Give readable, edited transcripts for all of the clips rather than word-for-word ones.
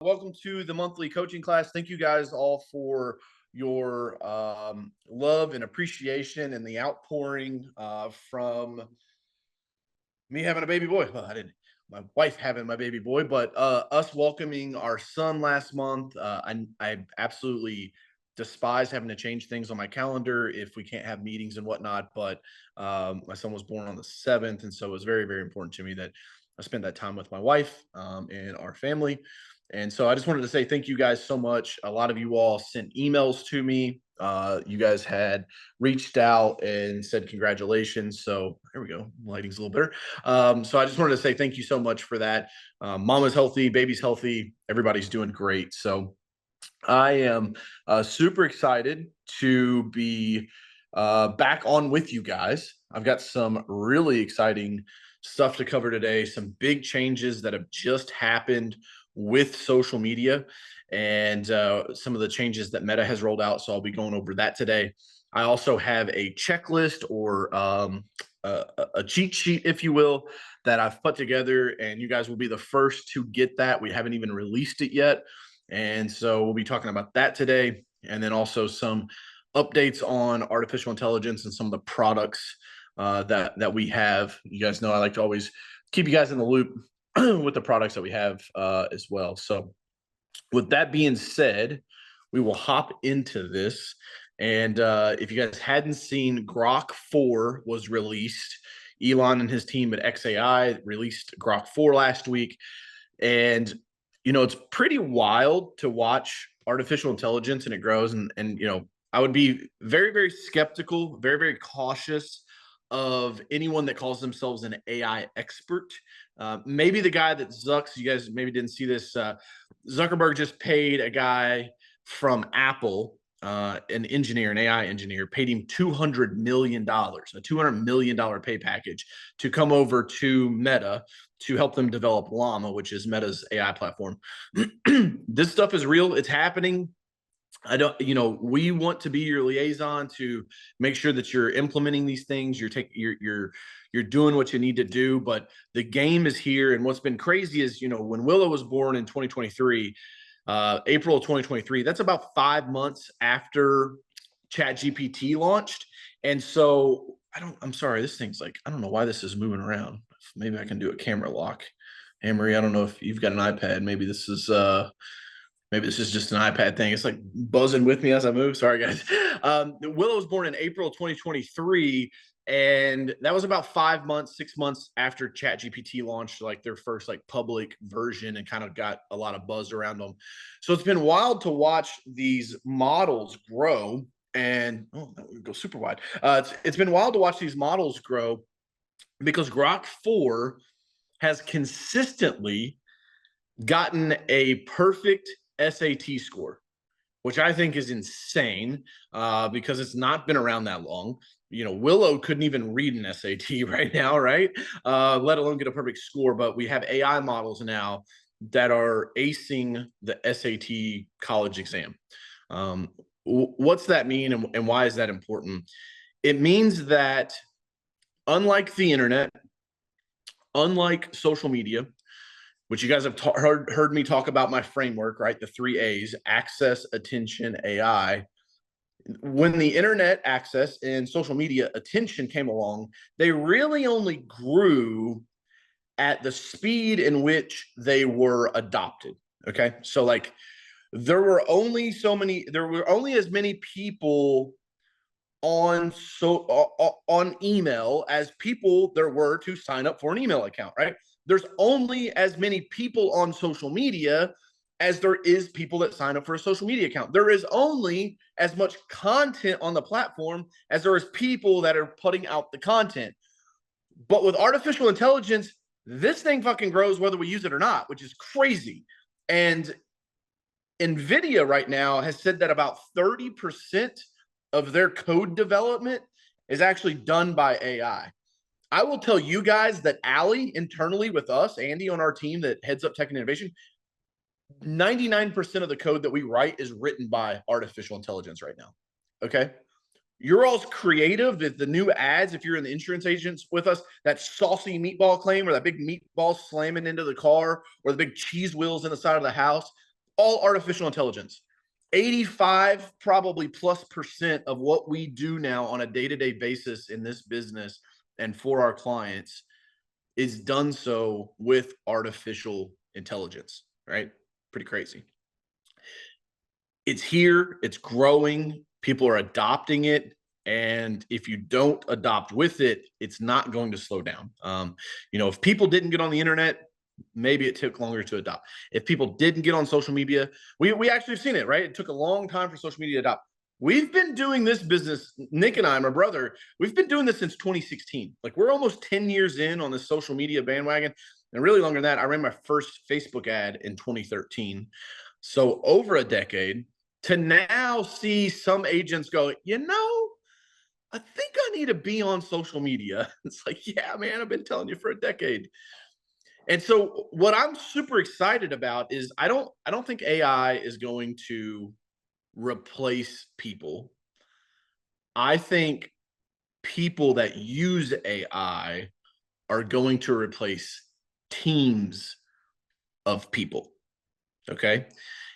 Welcome to the monthly coaching class. Thank you guys all for your love and appreciation and the outpouring from me having a baby boy. Well, I didn't. My wife having my baby boy, but us welcoming our son last month. I absolutely despise having to change things on my calendar if we can't have meetings and whatnot. But my son was born on the 7th, and so it was very, very important to me that I spent that time with my wife and our family. And so I just wanted to say thank you guys so much. A lot of you all sent emails to me. You guys had reached out and said congratulations. So there we go. Lighting's a little better. So I just wanted to say thank you so much for that. Mama's healthy, baby's healthy, everybody's doing great. So I am super excited to be back on with you guys. I've got some really exciting stuff to cover today, some big changes that have just happened with social media and some of the changes that Meta has rolled out. So I'll be going over that today. I also have a checklist or a cheat sheet, if you will, that I've put together, and you guys will be the first to get that. We haven't even released it yet. And so we'll be talking about that today. And then also some updates on artificial intelligence and some of the products that we have. You guys know I like to always keep you guys in the loop with the products that we have as well. So with that being said, we will hop into this. And if you guys hadn't seen, Grok 4 was released. Elon and his team at XAI released Grok 4 last week. And, you know, it's pretty wild to watch artificial intelligence and it grows. And you know, I would be very, very skeptical, very, very cautious of anyone that calls themselves an AI expert. Maybe the guy that Zucks, you guys maybe didn't see this. Zuckerberg just paid a guy from Apple, an engineer, an AI engineer, paid him $200 million, a $200 million pay package to come over to Meta to help them develop Llama, which is Meta's AI platform. This stuff is real. It's happening. We want to be your liaison to make sure that you're implementing these things. You're doing what you need to do, but the game is here. And what's been crazy is, you know, when Willow was born in 2023, April of 2023, that's about 5 months after ChatGPT launched. And so I'm sorry, this thing's like, I don't know why this is moving around. Maybe I can do a camera lock. Hey, Marie, I don't know if you've got an iPad. Maybe this is just an iPad thing. It's like buzzing with me as I move. Sorry, guys. Willow was born in April 2023, and that was about 5 months, 6 months after ChatGPT launched, like their first like public version, and kind of got a lot of buzz around them. So it's been wild to watch these models grow. And that would go super wide. It's been wild to watch these models grow because Grok 4 has consistently gotten a perfect SAT score, which I think is insane because it's not been around that long. You know, Willow couldn't even read an SAT right now, right? Let alone get a perfect score. But we have AI models now that are acing the SAT college exam. What's that mean, and why is that important? It means that unlike the internet, unlike social media, which you guys have heard me talk about my framework, right? The 3 A's: access, attention, AI. When the internet access and social media attention came along, they really only grew at the speed in which they were adopted. Okay. So like there were only as many people on email as people there were to sign up for an email account, right? There's only as many people on social media as there is people that sign up for a social media account. There is only as much content on the platform as there is people that are putting out the content. But with artificial intelligence, this thing fucking grows whether we use it or not, which is crazy. And NVIDIA right now has said that about 30% of their code development is actually done by AI. I will tell you guys that Allie internally with us, Andy on our team that heads up tech and innovation, 99% of the code that we write is written by artificial intelligence right now. Okay. You're all's creative. The new ads, if you're in the insurance agents with us, that saucy meatball claim or that big meatball slamming into the car or the big cheese wheels in the side of the house, all artificial intelligence. 85 probably +% of what we do now on a day-to-day basis in this business and for our clients is done so with artificial intelligence, right? Pretty crazy. It's here, it's growing, people are adopting it. And if you don't adopt with it, it's not going to slow down. If people didn't get on the internet, maybe it took longer to adopt. If people didn't get on social media, we actually have seen it, right? It took a long time for social media to adopt. We've been doing this business, Nick and I, my brother, we've been doing this since 2016. Like, we're almost 10 years in on this social media bandwagon, and really longer than that. I ran my first Facebook ad in 2013. So over a decade. To now see some agents go, I think I need to be on social media. It's like, yeah, man, I've been telling you for a decade. And so what I'm super excited about is I don't think AI is going to replace people. I think people that use AI are going to replace teams of people. Okay.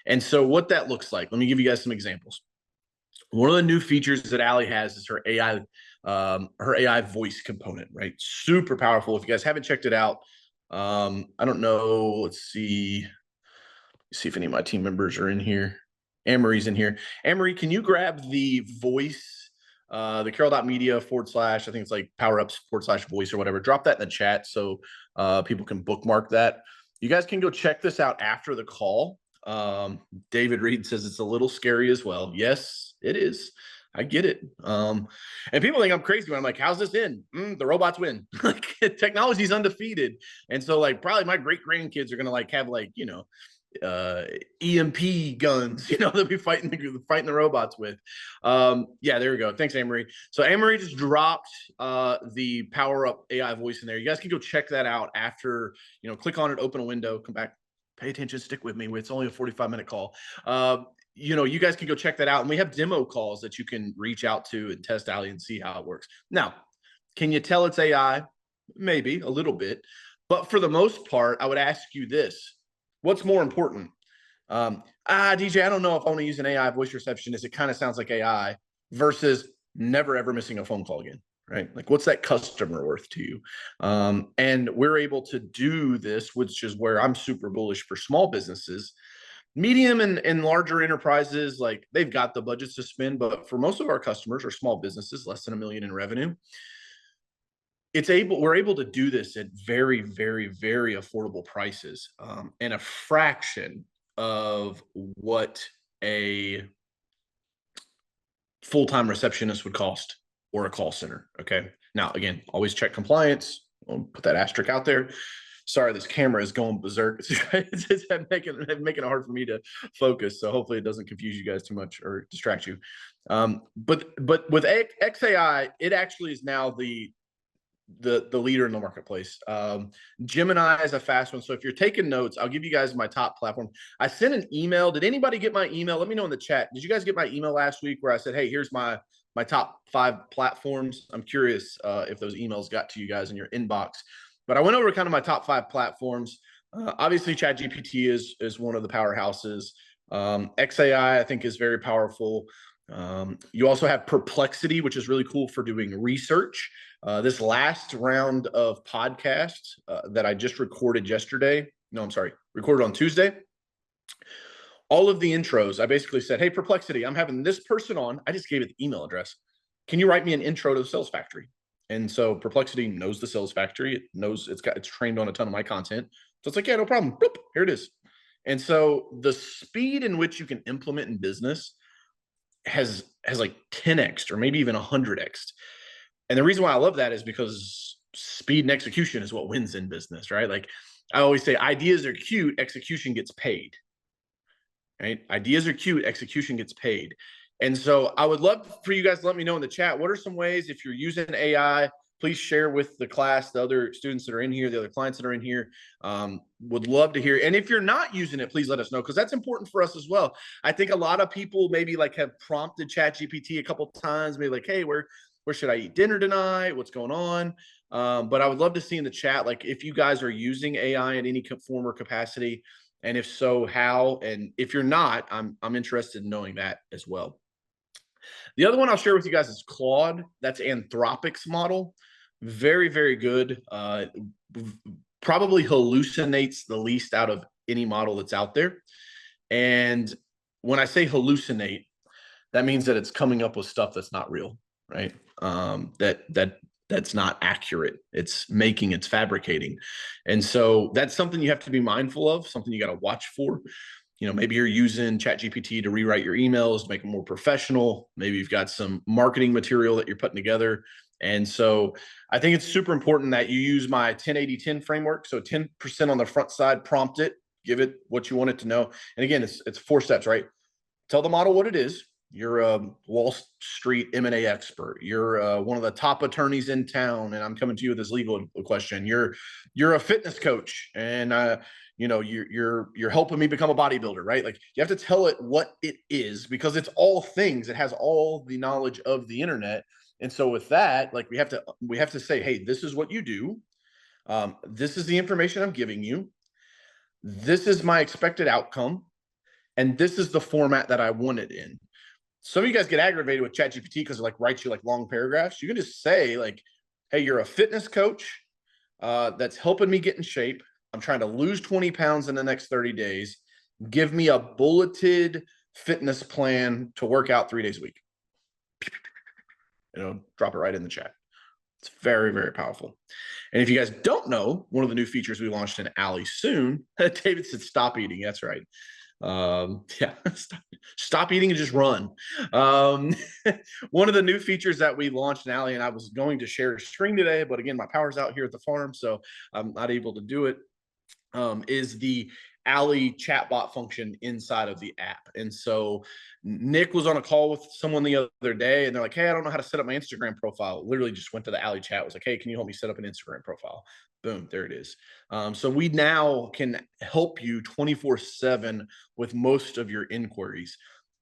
And so what that looks like, let me give you guys some examples. One of the new features that Allie has is her AI voice component, right? Super powerful. If you guys haven't checked it out, I don't know. Let's see if any of my team members are in here. Anne-Marie's in here. Anne-Marie, can you grab the voice, the Carroll.media / I think it's like powerups / voice or whatever. Drop that in the chat so people can bookmark that. You guys can go check this out after the call. David Reed says it's a little scary as well. Yes, it is. I get it. And people think I'm crazy when I'm like, how's this in? The robots win. Like, technology's undefeated. And so, like, probably my great grandkids are going to have EMP guns, they'll be fighting the robots with. Yeah, there we go. Thanks, Anne-Marie. So Anne-Marie just dropped the Power Up AI voice in there. You guys can go check that out after, click on it, open a window, come back, pay attention, stick with me. It's only a 45-minute call. You guys can go check that out. And we have demo calls that you can reach out to and test Allie and see how it works. Now, can you tell it's AI? Maybe a little bit. But for the most part, I would ask you this. What's more important? DJ, I don't know if I want to use an AI voice receptionist. It kind of sounds like AI versus never, ever missing a phone call again, right? Like, what's that customer worth to you? And we're able to do this, which is where I'm super bullish for small businesses. Medium and larger enterprises, like, they've got the budgets to spend, but for most of our customers are small businesses, less than $1 million in revenue. We're able to do this at very, very, very affordable prices, and a fraction of what a full-time receptionist would cost, or a call center. Okay. Now, again, always check compliance. I'll put that asterisk out there. Sorry, this camera is going berserk. It's making it hard for me to focus. So hopefully it doesn't confuse you guys too much or distract you. But with XAI, it actually is now the leader in the marketplace. Gemini is a fast one. So if you're taking notes, I'll give you guys my top platform. I sent an email. Did anybody get my email? Let me know in the chat. Did you guys get my email last week where I said, hey, here's my top 5 platforms? I'm curious if those emails got to you guys in your inbox. But I went over kind of my top 5 platforms. Obviously, ChatGPT is one of the powerhouses. XAI, I think, is very powerful. You also have Perplexity, which is really cool for doing research. This last round of podcasts that I just recorded recorded on Tuesday. All of the intros, I basically said, hey, Perplexity, I'm having this person on. I just gave it the email address. Can you write me an intro to the Sales Factory? And so Perplexity knows the Sales Factory. It knows it's trained on a ton of my content. So it's like, yeah, no problem. Boop, here it is. And so the speed in which you can implement in business has like 10x or maybe even 100x. And the reason why I love that is because speed and execution is what wins in business, right? Like, I always say, ideas are cute, execution gets paid, right? Ideas are cute, execution gets paid. And so I would love for you guys to let me know in the chat, what are some ways, if you're using AI, please share with the class, the other students that are in here, the other clients that are in here. Would love to hear. And if you're not using it, please let us know, because that's important for us as well. I think a lot of people maybe have prompted ChatGPT a couple of times, maybe like, hey, where should I eat dinner tonight? What's going on? But I would love to see in the chat, if you guys are using AI in any form or capacity, And if so, how? And if you're not, I'm interested in knowing that as well. The other one I'll share with you guys is Claude. That's Anthropic's model. Very, very good. Probably hallucinates the least out of any model that's out there. And when I say hallucinate, that means that it's coming up with stuff that's not real, right? That's not accurate. It's fabricating. And so that's something you have to be mindful of, something you got to watch for. Maybe you're using ChatGPT to rewrite your emails, make them more professional. Maybe you've got some marketing material that you're putting together. And so I think it's super important that you use my 10-80-10 framework. So 10% on the front side, prompt it, give it what you want it to know. And again, it's 4 steps, right? Tell the model what it is. You're a Wall Street M&A expert. You're one of the top attorneys in town, and I'm coming to you with this legal question. You're a fitness coach, and you're helping me become a bodybuilder, right? Like, you have to tell it what it is, because it's all things. It has all the knowledge of the internet. And so with that, like, we have to say, hey, this is what you do. This is the information I'm giving you. This is my expected outcome. And this is the format that I want it in. Some of you guys get aggravated with ChatGPT because it writes you long paragraphs. You can just say hey, you're a fitness coach that's helping me get in shape. I'm trying to lose 20 pounds in the next 30 days. Give me a bulleted fitness plan to work out 3 days a week. Drop it right in the chat. It's very, very powerful. And if you guys don't know, one of the new features we launched in Alley soon, David said, stop eating. That's right. Yeah, stop eating and just run. One of the new features that we launched in Alley, and I was going to share a screen today, but again, my power's out here at the farm, so I'm not able to do it, is the Alley chatbot function inside of the app. And so Nick was on a call with someone the other day, and they're like, hey, I don't know how to set up my Instagram profile. Literally just went to the Alley chat, was like, hey, can you help me set up an Instagram profile? Boom, there it is. So we now can help you 24/7 with most of your inquiries.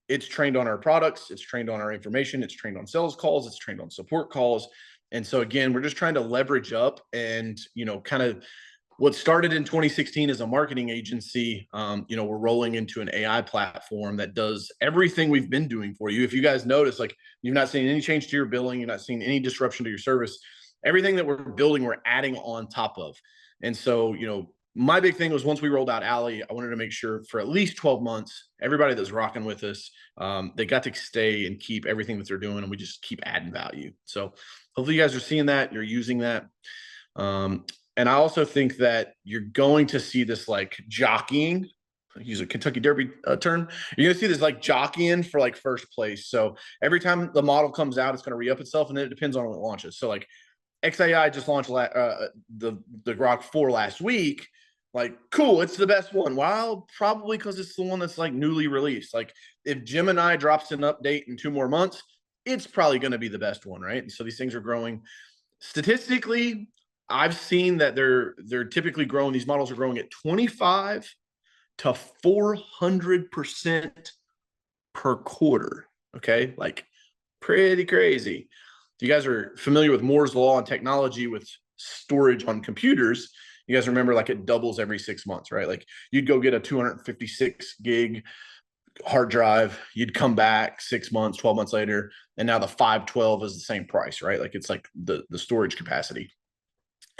It's trained on our products. It's trained on our information. It's trained on sales calls. It's trained on support calls. And so again, we're just trying to leverage up and, kind of what started in 2016 as a marketing agency. We're rolling into an AI platform that does everything we've been doing for you. If you guys notice, you've not seen any change to your billing, you're not seeing any disruption to your service. Everything that we're building, we're adding on top of. And so, my big thing was, once we rolled out Alley, I wanted to make sure for at least 12 months, everybody that's rocking with us, they got to stay and keep everything that they're doing, and we just keep adding value. So hopefully you guys are seeing that, you're using that. And I also think that you're going to see this jockeying. Use a Kentucky Derby term. You're gonna see this jockeying for first place. So every time the model comes out, it's going to re-up itself, and then it depends on when it launches. So XAI just launched the Grok 4 last week. Cool, it's the best one. Well, probably because it's the one that's newly released. If Gemini drops an update in 2 more months, it's probably going to be the best one, right? And so these things are growing. Statistically, I've seen that they're typically growing. These models are growing at 25 to 400% per quarter. Okay, pretty crazy. If you guys are familiar with Moore's law and technology with storage on computers, you guys remember it doubles every 6 months, right? You'd go get a 256 gig hard drive, you'd come back 6 months, 12 months later, and now the 512 is the same price, right? It's the storage capacity.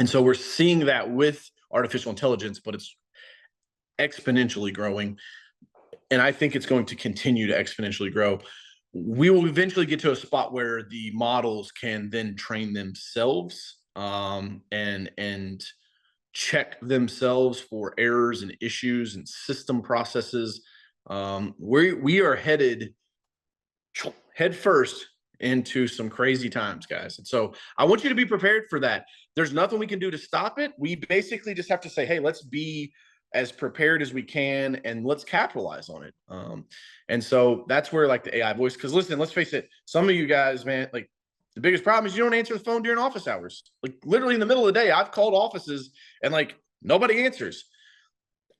And so we're seeing that with artificial intelligence, but it's exponentially growing. And I think it's going to continue to exponentially grow. We will eventually get to a spot where the models can then train themselves and check themselves for errors and issues and system processes. We are headed head first into some crazy times, guys. And so I want you to be prepared for that. There's nothing we can do to stop it. We basically just have to say, hey, let's be as prepared as we can and let's capitalize on it. And so that's where the AI voice, because listen, let's face it, some of you guys, man, the biggest problem is you don't answer the phone during office hours. Literally in the middle of the day, I've called offices and nobody answers.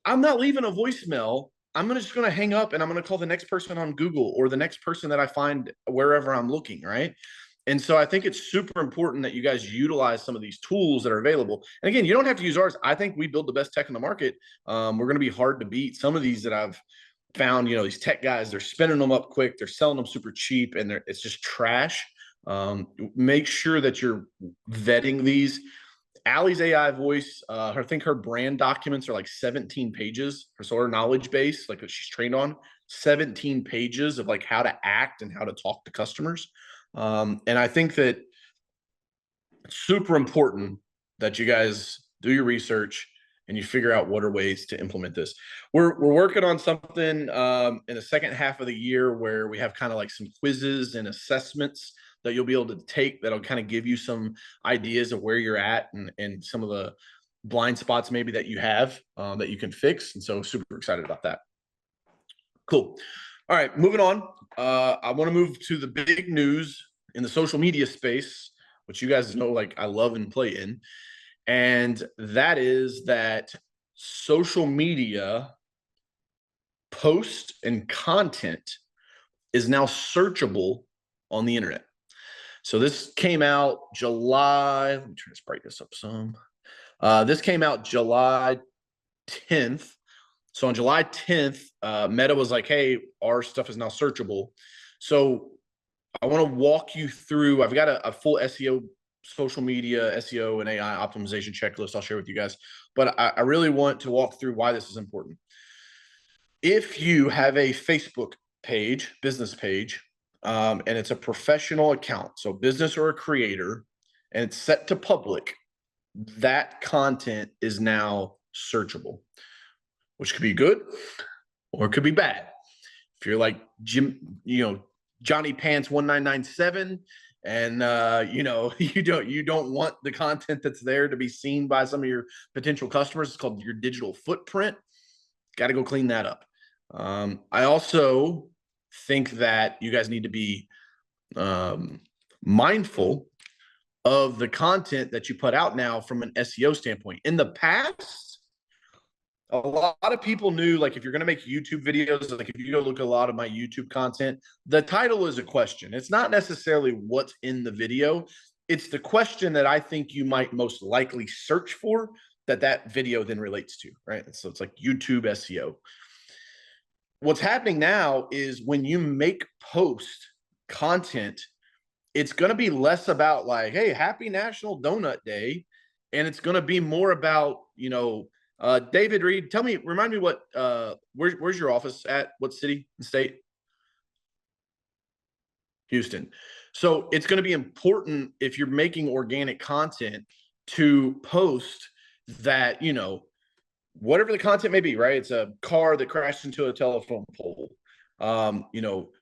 I'm not leaving a voicemail. I'm just going to hang up and I'm going to call the next person on Google or the next person that I find wherever I'm looking, right? And so I think it's super important that you guys utilize some of these tools that are available. And again, you don't have to use ours. I think we build the best tech in the market. We're going to be hard to beat. Some of these that I've found, these tech guys, they're spinning them up quick. They're selling them super cheap, and it's just trash. Make sure that you're vetting these. Allie's AI voice, I think her brand documents are like 17 pages. Her knowledge base, like that she's trained on, 17 pages of like how to act and how to talk to customers. And I think that it's super important that you guys do your research and you figure out what are ways to implement this. We're working on something in the second half of the year where we have kind of like some quizzes and assessments that you'll be able to take that'll kind of give you some ideas of where you're at and some of the blind spots maybe that you have that you can fix. And so super excited about that. Cool. All right, moving on. I want to move to the big news in the social media space, which you guys know, like I love and play in. And that is that social media post and content is now searchable on the internet. So this came out July. Let me turn this brightness up some. This came out July 10th. So on July 10th, Meta was like, hey, our stuff is now searchable. So I want to walk you through, I've got a full SEO, social media, SEO, and AI optimization checklist I'll share with you guys. But I really want to walk through why this is important. If you have a Facebook page, business page, and it's a professional account, so business or a creator, and it's set to public, that content is now searchable, which could be good or it could be bad. If you're like Johnny Pants 1997 and you don't want the content that's there to be seen by some of your potential customers, it's called your digital footprint. Got to go clean that up. I also think that you guys need to be mindful of the content that you put out now from an SEO standpoint. In the past, a lot of people knew, like, if you're going to make YouTube videos, like if you go look at a lot of my YouTube content, the title is a question. It's not necessarily what's in the video. It's the question that I think you might most likely search for that video then relates to, right? So it's like YouTube SEO. What's happening now is when you make post content, it's going to be less about like, hey, happy National Donut Day. And it's going to be more about, David Reed, remind me what, where's your office at? What city and state? Houston. So it's going to be important if you're making organic content to post that, whatever the content may be, right? It's a car that crashed into a telephone pole.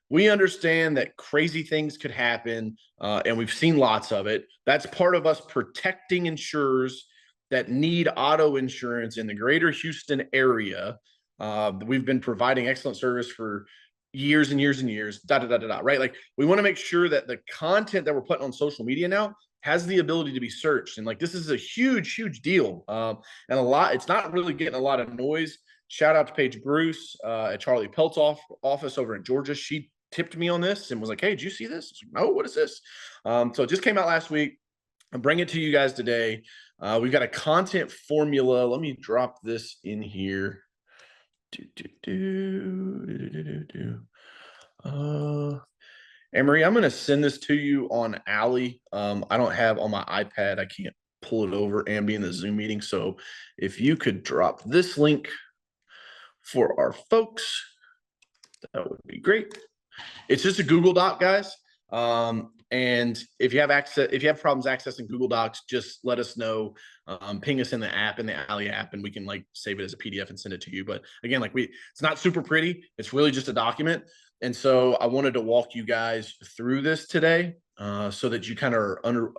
We understand that crazy things could happen, and we've seen lots of it. That's part of us protecting insurers that need auto insurance in the greater Houston area. We've been providing excellent service for years and years and years, right? Like, we want to make sure that the content that we're putting on social media now has the ability to be searched. And like, this is a huge, huge deal. And it's not really getting a lot of noise. Shout out to Paige Bruce at Charlie Pelt's office over in Georgia. She tipped me on this and was like, hey, did you see this? Like, no, what is this? So it just came out last week. I'm bringing it to you guys today. We've got a content formula. Let me drop this in here. Anne-Marie, I'm going to send this to you on Allie. I don't have on my iPad. I can't pull it over and be in the Zoom meeting. So if you could drop this link for our folks, that would be great. It's just a Google Doc, guys. And if you have problems accessing Google Docs, just let us know. Ping us in the app, in the Allie app, and we can like save it as a PDF and send it to you. But again, it's not super pretty. It's really just a document. And so I wanted to walk you guys through this today, so that you kind of are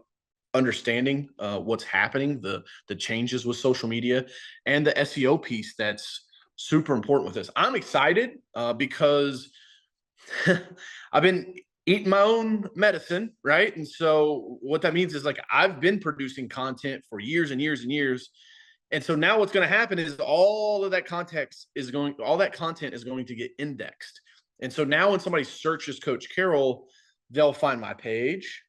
understanding what's happening, the changes with social media, and the SEO piece that's super important with this. I'm excited because I've been eating my own medicine, right? And so what that means is, like, I've been producing content for years and years and years. And so now what's going to happen is all that content is going to get indexed. And so now when somebody searches Coach Carroll, they'll find my page,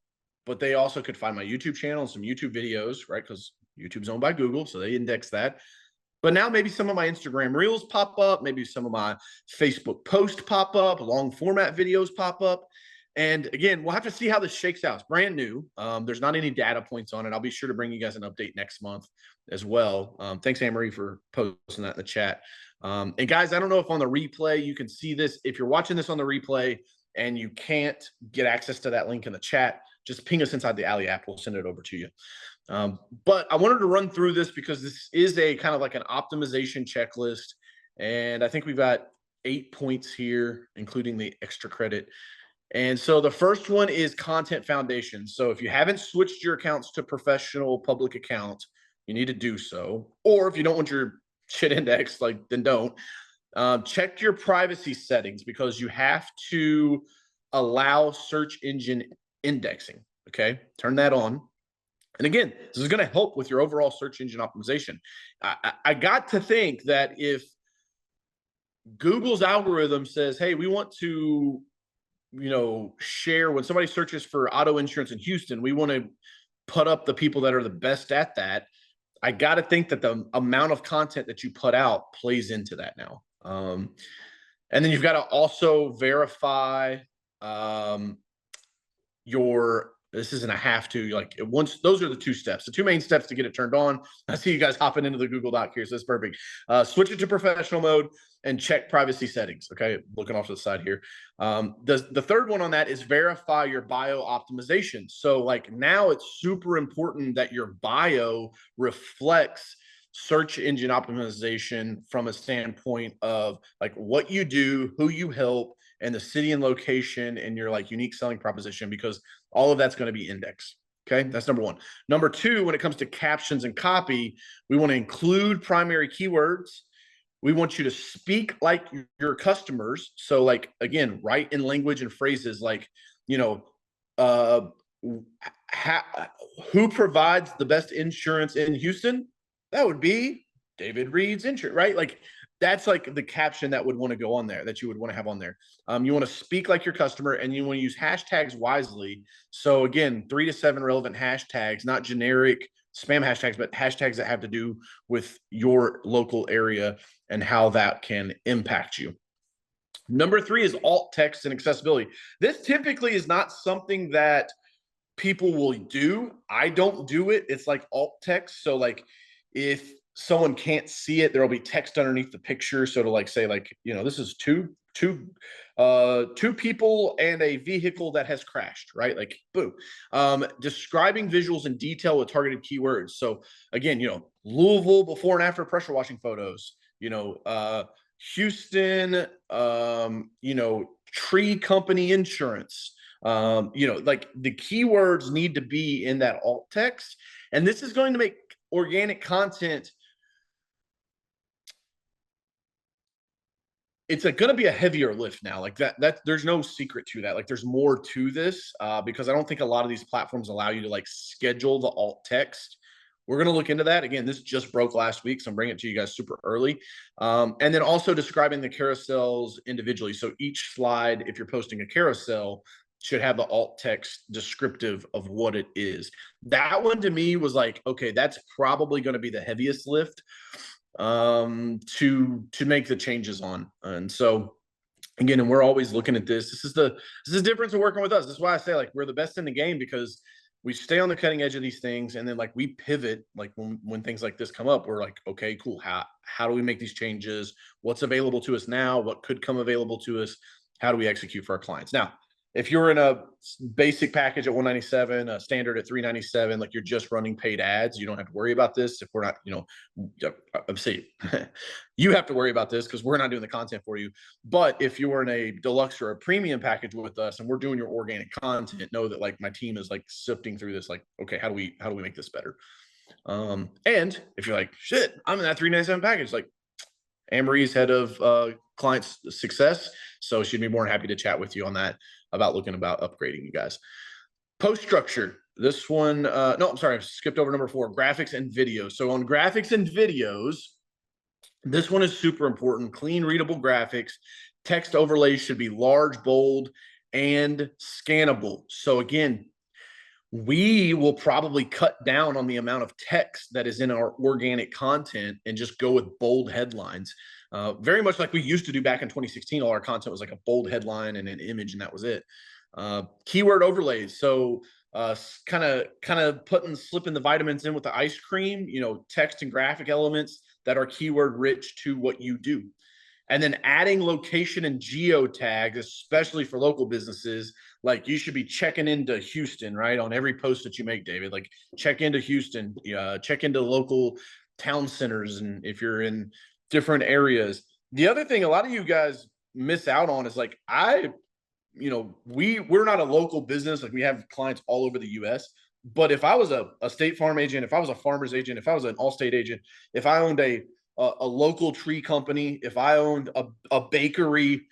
but they also could find my YouTube channel and some YouTube videos, right? Because YouTube's owned by Google, so they index that. But now maybe some of my Instagram reels pop up, maybe some of my Facebook posts pop up, long format videos pop up. And again, we'll have to see how this shakes out. It's brand new. There's not any data points on it. I'll be sure to bring you guys an update next month as well. Thanks, Anne-Marie, for posting that in the chat. And guys, I don't know if on the replay you can see this. If you're watching this on the replay and you can't get access to that link in the chat, just ping us inside the Alley app. We'll send it over to you. But I wanted to run through this because this is a kind of like an optimization checklist. And I think we've got 8 points here, including the extra credit. And so the first one is content foundation. So if you haven't switched your accounts to professional public account, you need to do so. Or if you don't want your shit indexed, like, then don't. Check your privacy settings because you have to allow search engine indexing. Okay, turn that on. And again, this is going to help with your overall search engine optimization. I got to think that if Google's algorithm says, hey, we want to, share when somebody searches for auto insurance in Houston, we want to put up the people that are the best at that. I got to think that the amount of content that you put out plays into that now. And then you've got to also verify this isn't a have to, like, once those are the 2 steps, the 2 main steps to get it turned on. I see you guys hopping into the Google Doc here, so that's perfect. Switch it to professional mode and check privacy settings. Okay, looking off to the side here. The third one on that is verify your bio optimization. So like now it's super important that your bio reflects search engine optimization from a standpoint of like what you do, who you help, and the city and location and your like unique selling proposition, because all of that's going to be indexed. Okay, that's number 1. Number 2, when it comes to captions and copy, we want to include primary keywords. We want you to speak like your customers. So like, again, write in language and phrases like, who provides the best insurance in Houston? That would be David Reed's Insurance, right? Like, that's like the caption that would want to go on there, that you would want to have on there. You want to speak like your customer, and you want to use hashtags wisely. So again, 3 to 7 relevant hashtags, not generic spam hashtags, but hashtags that have to do with your local area and how that can impact you. Number 3 is alt text and accessibility. This typically is not something that people will do. I don't do it. It's like alt text. So like if someone can't see it, there'll be text underneath the picture. So to like say like, this is two people and a vehicle that has crashed, right? Like, boom. Describing visuals in detail with targeted keywords. So again, Louisville before and after pressure washing photos, Houston, tree company insurance. Like the keywords need to be in that alt text. And this is going to make organic content, it's going to be a heavier lift now. Like that there's no secret to that. Like there's more to this because I don't think a lot of these platforms allow you to like schedule the alt text. We're going to look into that. Again, this just broke last week, so I'm bringing it to you guys super early. And then also describing the carousels individually. So each slide, if you're posting a carousel, should have the alt text descriptive of what it is. That one to me was like, okay, that's probably going to be the heaviest lift to make the changes on. And so again, and we're always looking at this. This is the difference of working with us. This is why I say like we're the best in the game, because we stay on the cutting edge of these things, and then like we pivot. Like when things like this come up, we're like, okay, cool. How do we make these changes? What's available to us now? What could come available to us? How do we execute for our clients? Now, if you're in a basic package at $197, a standard at $397, like you're just running paid ads, you don't have to worry about this. If we're not, I'm saying you have to worry about this because we're not doing the content for you. But if you're in a deluxe or a premium package with us and we're doing your organic content, know that like my team is like sifting through this. Like, okay, how do we make this better? And if you're like, shit, I'm in that $397 package, like Anne-Marie's head of client success, so she'd be more than happy to chat with you on that about upgrading you guys. Post structure. This one, no, I'm sorry, I skipped over number 4, graphics and videos. So on graphics and videos, this one is super important. Clean, readable graphics. Text overlays should be large, bold, and scannable. So again, we will probably cut down on the amount of text that is in our organic content and just go with bold headlines. Very much like we used to do back in 2016. All our content was like a bold headline and an image, and that was it. Keyword overlays. So kind of slipping the vitamins in with the ice cream, text and graphic elements that are keyword rich to what you do. And then adding location and geo tags, especially for local businesses. Like you should be checking into Houston, right? On every post that you make, David, like check into Houston, check into local town centers. And if you're in different areas, the other thing a lot of you guys miss out on is like, we're not a local business. Like we have clients all over the US, but if I was a State Farm agent, if I was a farmer's agent, if I was an Allstate agent, if I owned a local tree company, if I owned a bakery,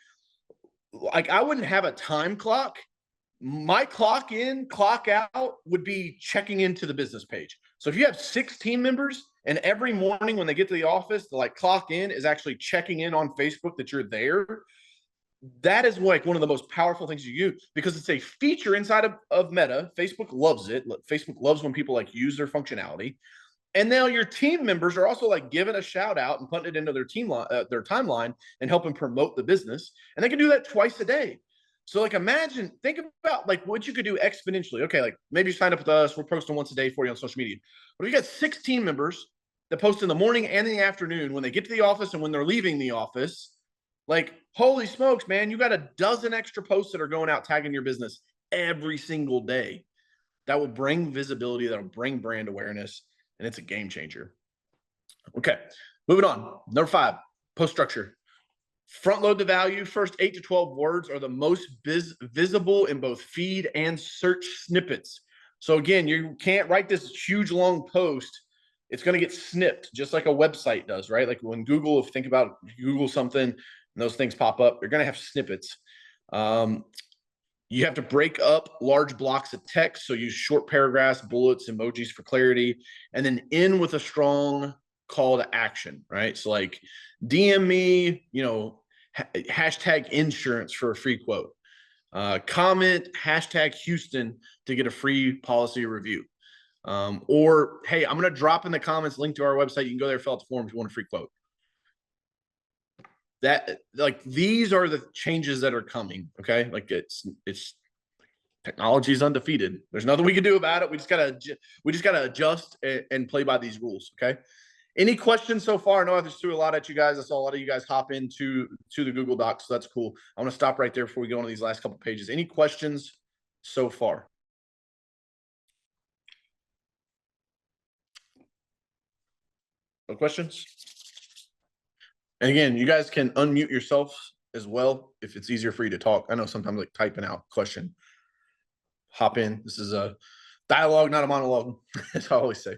like I wouldn't have a time clock. My clock in, clock out would be checking into the business page. So if you have 6 team members and every morning when they get to the office, the clock in is actually checking in on Facebook that you're there. That is like one of the most powerful things you use because it's a feature inside of Meta. Facebook loves it. Facebook loves when people use their functionality. And now your team members are also giving a shout out and putting it into their their timeline and helping promote the business. And they can do that twice a day. So think about what you could do exponentially. Okay, maybe you sign up with us. We're posting once a day for you on social media. But if you got 6 team members that post in the morning and in the afternoon when they get to the office and when they're leaving the office, holy smokes, man, you got a dozen extra posts that are going out tagging your business every single day. That will bring visibility. That'll bring brand awareness. And it's a game changer. Okay, moving on. Number 5, post structure. Front load the value. First 8 to 12 words are the most visible in both feed and search snippets. So again, you can't write this huge long post. It's going to get snipped just like a website does, right? Like when Google, if you think about Google something and those things pop up, you're going to have snippets. You have to break up large blocks of text. So use short paragraphs, bullets, emojis for clarity, and then end with a strong call to action, right? So DM me, hashtag insurance for a free quote. Comment hashtag Houston to get a free policy review. Or, hey, I'm going to drop in the comments link to our website. You can go there, fill out the form if you want a free quote. That these are the changes that are coming. Okay. It's technology is undefeated. There's nothing we can do about it. We just gotta adjust and play by these rules. Okay. Any questions so far? I know I just threw a lot at you guys. I saw a lot of you guys hop into the Google Docs. So that's cool. I'm going to stop right there before we go on to these last couple pages. Any questions so far? No questions? And again, you guys can unmute yourselves as well if it's easier for you to talk. I know sometimes typing out question, hop in. This is a dialogue, not a monologue, as I always say.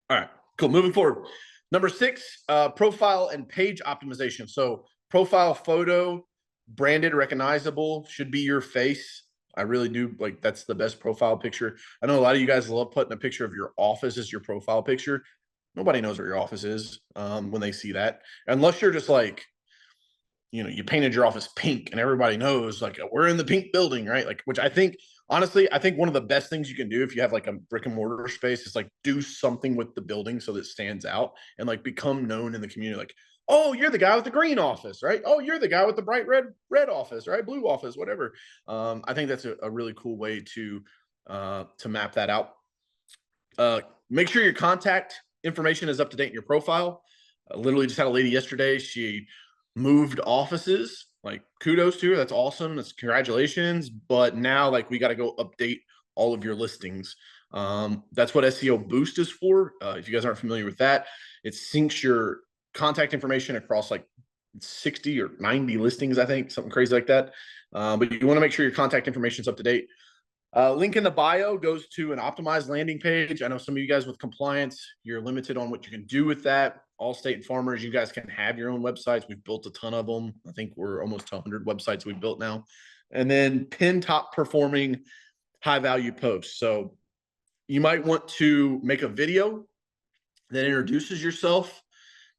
All right, cool. Moving forward. Number 6, profile and page optimization. So profile photo, branded, recognizable, should be your face. I really do that's the best profile picture. I know a lot of you guys love putting a picture of your office as your profile picture. Nobody knows where your office is when they see that, unless you're just you painted your office pink and everybody knows we're in the pink building, right? Which honestly, I think one of the best things you can do if you have a brick and mortar space is do something with the building so that it stands out and become known in the community. Oh, you're the guy with the green office, right? Oh, you're the guy with the bright red office, right? Blue office, whatever. I think that's a really cool way to map that out. Make sure your contact information is up to date in your profile. I literally just had a lady yesterday. She moved offices. Kudos to her. That's awesome. That's congratulations. But now we got to go update all of your listings. That's what SEO Boost is for. If you guys aren't familiar with that, it syncs your contact information across 60 or 90 listings, I think, something crazy like that. But you want to make sure your contact information is up to date. Link in the bio goes to an optimized landing page. I know some of you guys with compliance, you're limited on what you can do with that. Allstate and Farmers, you guys can have your own websites. We've built a ton of them. I think we're almost 100 websites we've built now. And then pin top performing high value posts. So you might want to make a video that introduces yourself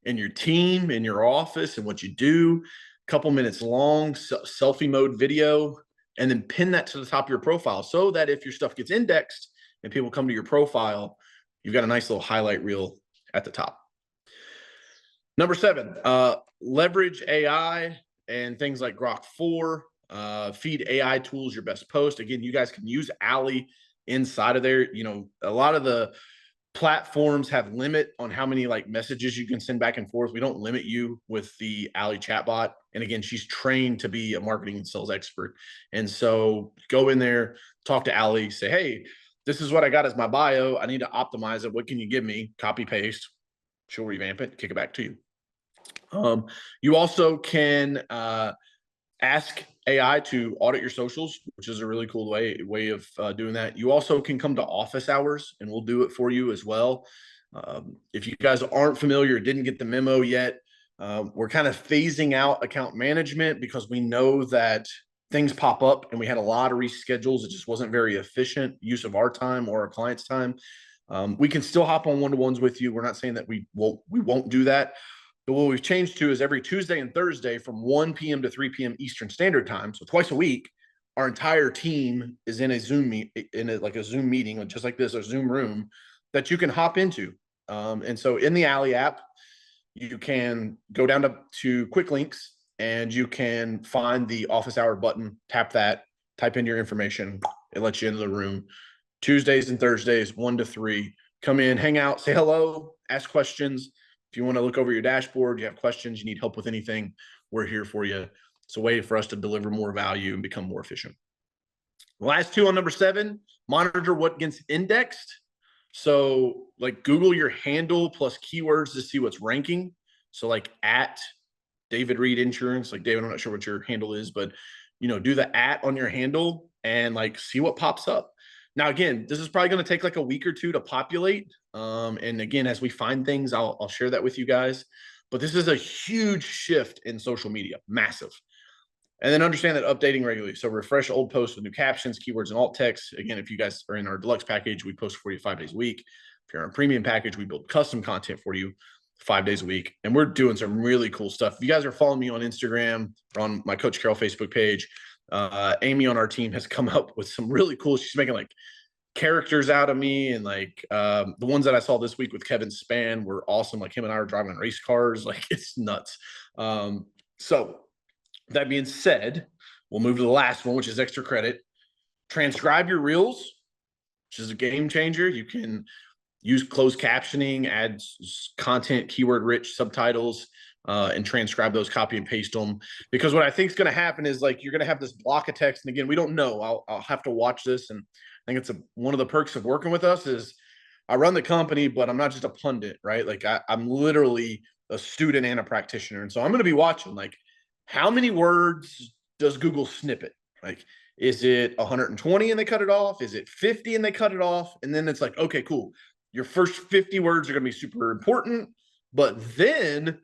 and your team and your office and what you do. A couple minutes long, selfie mode video. and then pin that to the top of your profile so that if your stuff gets indexed and people come to your profile, you've got a nice little highlight reel at the top. Number 7, leverage AI and things like Grok 4. Feed AI tools your best post. Again, you guys can use Alley inside of there. You know, a lot of the platforms have limit on how many like messages you can send back and forth. We don't limit you with the Alley chatbot. And again, she's trained to be a marketing and sales expert. And so go in there, talk to Alley, say, hey, this is what I got as my bio. I need to optimize it. What can you give me? Copy, paste. She'll revamp it, kick it back to you. You also can ask AI to audit your socials, which is a really cool way of doing that. You also can come to office hours and we'll do it for you as well. If you guys aren't familiar, didn't get the memo yet, we're kind of phasing out account management because we know that things pop up and we had a lot of reschedules. It just wasn't very efficient use of our time or our clients' time. We can still hop on one-to-ones with you. We're not saying that we won't do that. But what we've changed to is every Tuesday and Thursday from 1 p.m. to 3 p.m. Eastern Standard Time, so twice a week, our entire team is in a Zoom like a Zoom meeting, just like this, a Zoom room that you can hop into. And so in the Alley app, you can go down to quick links and you can find the office hour button, tap that, type in your information. It lets you into the room. Tuesdays and Thursdays, 1 to 3, come in, hang out, say hello, ask questions. If you want to look over your dashboard, you have questions, you need help with anything, we're here for you. It's a way for us to deliver more value and become more efficient. The last 2 on number 7, monitor what gets indexed. So like Google your handle plus keywords to see what's ranking. So like at David Reed Insurance, like David, I'm not sure what your handle is, but you know, do the at on your handle and like see what pops up. Now, again, this is probably going to take like a week or 2 to populate. And again, as we find things, I'll share that with you guys. But this is a huge shift in social media, massive. And then understand that updating regularly. So refresh old posts with new captions, keywords, and alt text. Again, if you guys are in our deluxe package, we post for you 5 days a week. If you're on a premium package, we build custom content for you 5 days a week. And we're doing some really cool stuff. If you guys are following me on Instagram or on my Coach Carroll Facebook page, Amy on our team has come up with some really cool, she's making like characters out of me, and like the ones that I saw this week with Kevin Spann were awesome. Like him and I are driving race cars, like it's nuts. So that being said, we'll move to the last one, which is extra credit. Transcribe your reels, which is a game changer. You can use closed captioning, add content, keyword rich subtitles, and transcribe those, copy and paste them. Because what I think is going to happen is like you're going to have this block of text. And again, we don't know. I'll have to watch this. And I think it's one of the perks of working with us is I run the company, but I'm not just a pundit, right? Like I'm literally a student and a practitioner. And so I'm going to be watching like how many words does Google snippet? Like, is it 120 and they cut it off? Is it 50 and they cut it off? And then it's like, okay, cool. Your first 50 words are going to be super important, but then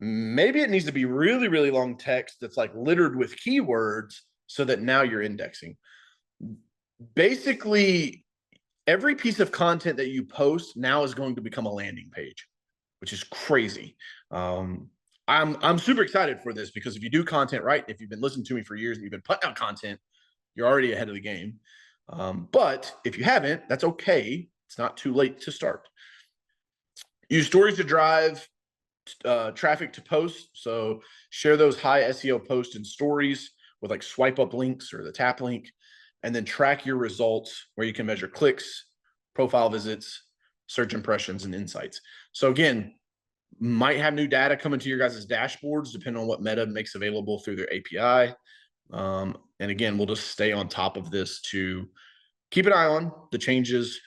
maybe it needs to be really, really long text that's like littered with keywords so that now you're indexing. Basically, every piece of content that you post now is going to become a landing page, which is crazy. I'm super excited for this because if you do content right, if you've been listening to me for years and you've been putting out content, you're already ahead of the game. But if you haven't, that's okay. It's not too late to start. Use stories to drive traffic to posts. So share those high SEO posts and stories with like swipe up links or the tap link, and then track your results where you can measure clicks, profile visits, search impressions, and insights. So again, might have new data coming to your guys' dashboards depending on what Meta makes available through their API. And again, we'll just stay on top of this to keep an eye on the changes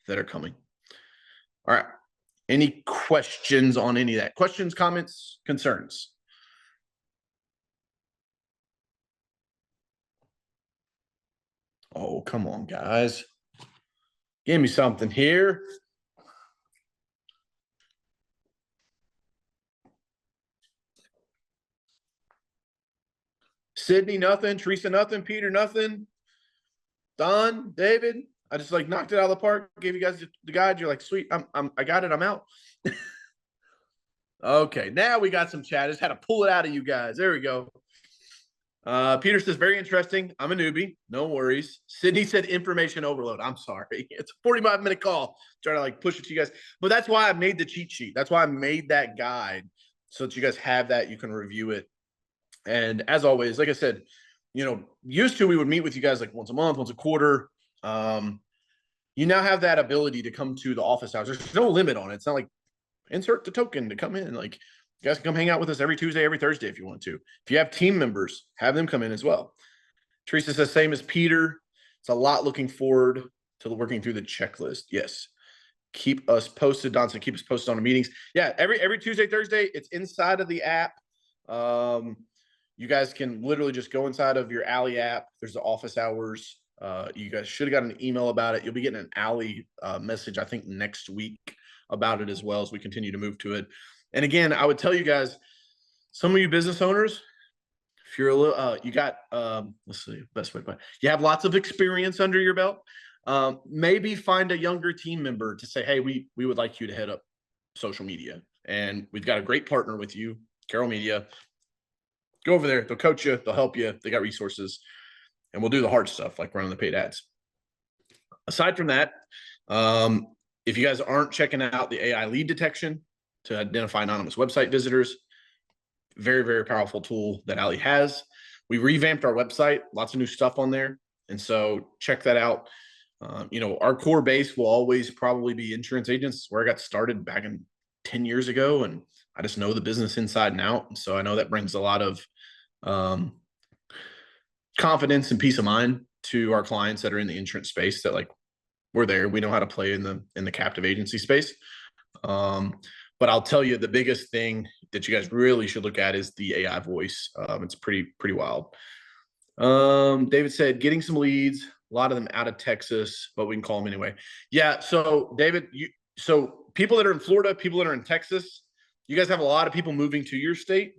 that are coming. All right. Any questions on any of that? Questions, comments, concerns? Oh, come on, guys. Give me something here. Sydney, nothing. Teresa, nothing. Peter, nothing. Don, David, I just like knocked it out of the park. Gave you guys the guide. You're like, sweet. I got it. I'm out. Okay, now we got some chat. I just had to pull it out of you guys. There we go. Peter says, very interesting. I'm a newbie. No worries. Sydney said information overload. I'm sorry. It's a 45-minute call. Trying to like push it to you guys. But that's why I made the cheat sheet. That's why I made that guide so that you guys have that. You can review it. And as always, like I said, used to we would meet with you guys like once a month, once a quarter. You now have that ability to come to the office hours. There's no limit on it. It's not like insert the token to come in. Like you guys can come hang out with us every Tuesday, every Thursday if you want to. If you have team members, have them come in as well. Teresa says, same as Peter. It's a lot looking forward to working through the checklist. Yes. Keep us posted. Don said, keep us posted on the meetings. Yeah, every Tuesday, Thursday, it's inside of the app. You guys can literally just go inside of your Alley app. There's the office hours. You guys should have got an email about it. You'll be getting an Alley message, I think, next week about it as well as we continue to move to it. And again, I would tell you guys, some of you business owners, if you're a little, you got, let's see, best way to put it. You have lots of experience under your belt. Maybe find a younger team member to say, hey, we would like you to head up social media. And we've got a great partner with you, Carroll Media. Go over there. They'll coach you. They'll help you. They got resources. And we'll do the hard stuff like running the paid ads. Aside from that, if you guys aren't checking out the AI lead detection to identify anonymous website visitors, very, very powerful tool that Ali has. We revamped our website, lots of new stuff on there. And so check that out. Our core base will always probably be insurance agents, where I got started back in 10 years ago. And I just know the business inside and out. And so I know that brings a lot of confidence and peace of mind to our clients that are in the insurance space, that like, we're there. We know how to play in the captive agency space. But I'll tell you, the biggest thing that you guys really should look at is the AI voice. It's pretty wild. David said, getting some leads, a lot of them out of Texas, but we can call them anyway. Yeah. So David, so people that are in Florida, people that are in Texas, you guys have a lot of people moving to your state.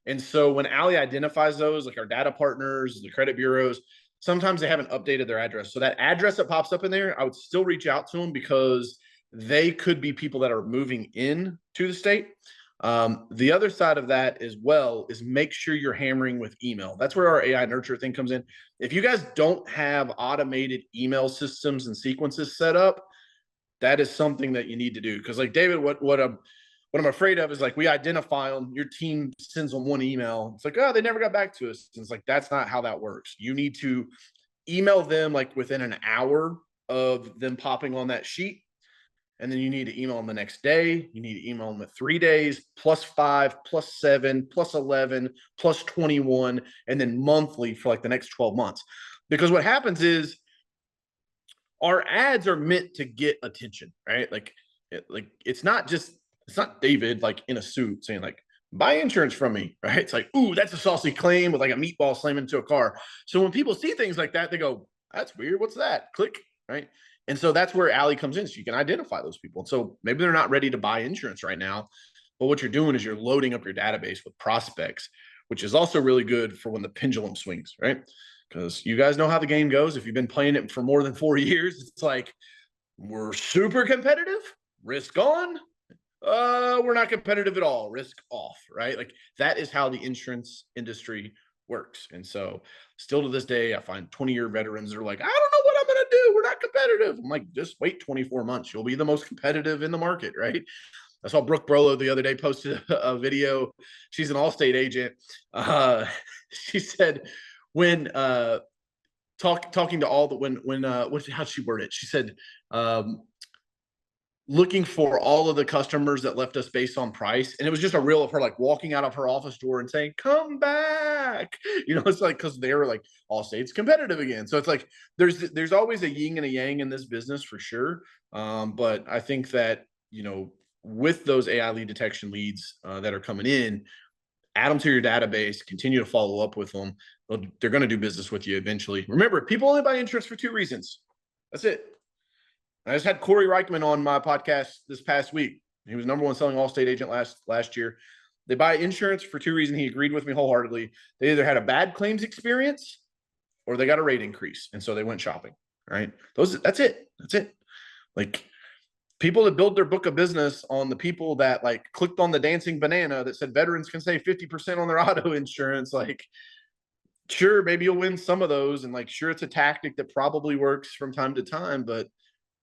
And so when Ali identifies those, like our data partners, the credit bureaus, sometimes they haven't updated their address. So that address that pops up in there, I would still reach out to them, because they could be people that are moving in to the state. The other side of that as well is make sure you're hammering with email. That's where our AI nurture thing comes in. If you guys don't have automated email systems and sequences set up, that is something that you need to do. Because like David, what I'm afraid of is like, we identify them, your team sends them one email. It's like, oh, they never got back to us. And it's like, that's not how that works. You need to email them like within an hour of them popping on that sheet. And then you need to email them the next day. You need to email them at 3 days, +5, +7, +11, +21, and then monthly for like the next 12 months. Because what happens is our ads are meant to get attention, right? Like it's not David like in a suit saying like, buy insurance from me, right? It's like, ooh, that's a saucy claim with like a meatball slamming into a car. So when people see things like that, they go, that's weird. What's that? Click, right? And so that's where Ali comes in. So you can identify those people. And so maybe they're not ready to buy insurance right now, but what you're doing is you're loading up your database with prospects, which is also really good for when the pendulum swings, right? Because you guys know how the game goes. If you've been playing it for more than 4 years, it's like, we're super competitive, risk on. We're not competitive at all, risk off, right? Like that is how the insurance industry works. And so still to this day, I find 20-year veterans are like, I don't know what I'm going to do. We're not competitive. I'm like, just wait 24 months. You'll be the most competitive in the market, right? I saw Brooke Brolo the other day posted a video. She's an Allstate agent. She said when talking to all the, how'd she word it? She said, looking for all of the customers that left us based on price. And it was just a reel of her like walking out of her office door and saying, come back. It's like, because they were like, Allstate's competitive again. So it's like, there's always a yin and a yang in this business for sure. But I think that, with those AI lead detection leads that are coming in, add them to your database, continue to follow up with them. They're going to do business with you eventually. Remember, people only buy insurance for 2 reasons. That's it. I just had Corey Reichman on my podcast this past week. He was #1 selling Allstate agent last year. They buy insurance for 2 reasons. He agreed with me wholeheartedly. They either had a bad claims experience or they got a rate increase. And so they went shopping, right? That's it. That's it. Like people that build their book of business on the people that like clicked on the dancing banana that said veterans can save 50% on their auto insurance. Like Sure, maybe you'll win some of those. And like, sure, it's a tactic that probably works from time to time, but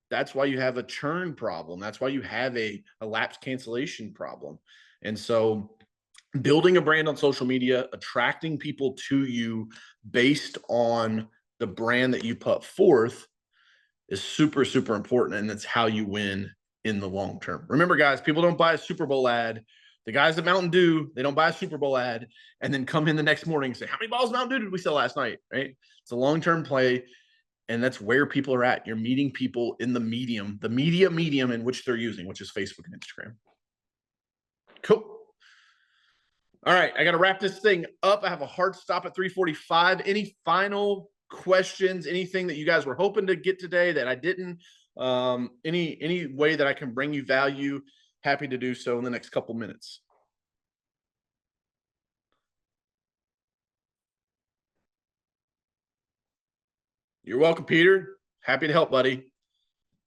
that's why you have a churn problem. That's why you have a lapse cancellation problem. And so building a brand on social media, attracting people to you based on the brand that you put forth is super, super important. And that's how you win in the long term. Remember, guys, people don't buy a Super Bowl ad. The guys at Mountain Dew, they don't buy a Super Bowl ad and then come in the next morning and say, how many bottles of Mountain Dew did we sell last night? Right? It's a long-term play. And that's where people are at. You're meeting people in the media medium in which they're using, which is Facebook and Instagram. Cool. All right, I got to wrap this thing up. I have a hard stop at 3:45. Any final questions? Anything that you guys were hoping to get today that I didn't? Any way that I can bring you value? Happy to do so in the next couple minutes. You're welcome, Peter. Happy to help, buddy.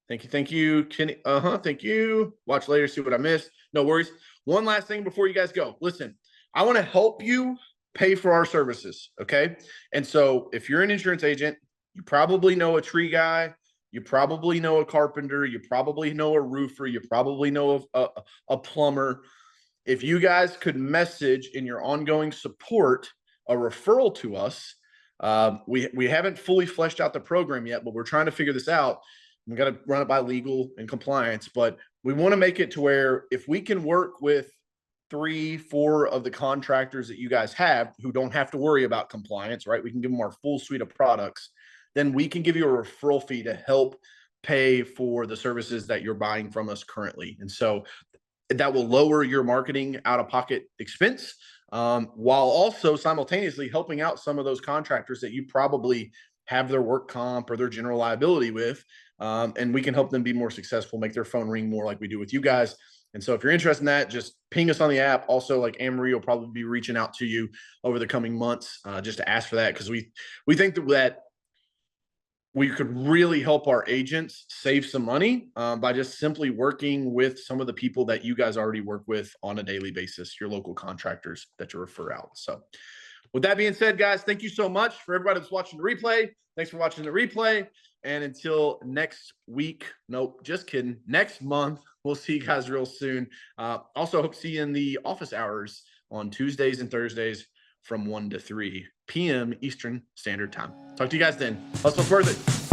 Thank you. Thank you, Kenny. Thank you. Watch later, see what I missed. No worries. One last thing before you guys go. Listen, I want to help you pay for our services. Okay. And so if you're an insurance agent, you probably know a tree guy. You probably know a carpenter. You probably know a roofer. You probably know a plumber. If you guys could message in your ongoing support a referral to us, we haven't fully fleshed out the program yet, but we're trying to figure this out. We got to run it by legal and compliance, but we want to make it to where if we can work with 3-4 of the contractors that you guys have who don't have to worry about compliance, right? We can give them our full suite of products. Then we can give you a referral fee to help pay for the services that you're buying from us currently. And so that will lower your marketing out-of-pocket expense, while also simultaneously helping out some of those contractors that you probably have their work comp or their general liability with. And we can help them be more successful, make their phone ring more like we do with you guys. And so if you're interested in that, just ping us on the app. Also, like Anne-Marie will probably be reaching out to you over the coming months just to ask for that, because we think that we could really help our agents save some money by just simply working with some of the people that you guys already work with on a daily basis, your local contractors that you refer out. So with that being said, guys, thank you so much for everybody that's watching the replay. Thanks for watching the replay. And until next week, nope, just kidding. Next month, we'll see you guys real soon. Also, hope to see you in the office hours on Tuesdays and Thursdays from 1 to 3 p.m. Eastern Standard Time. Talk to you guys then. Hustle further.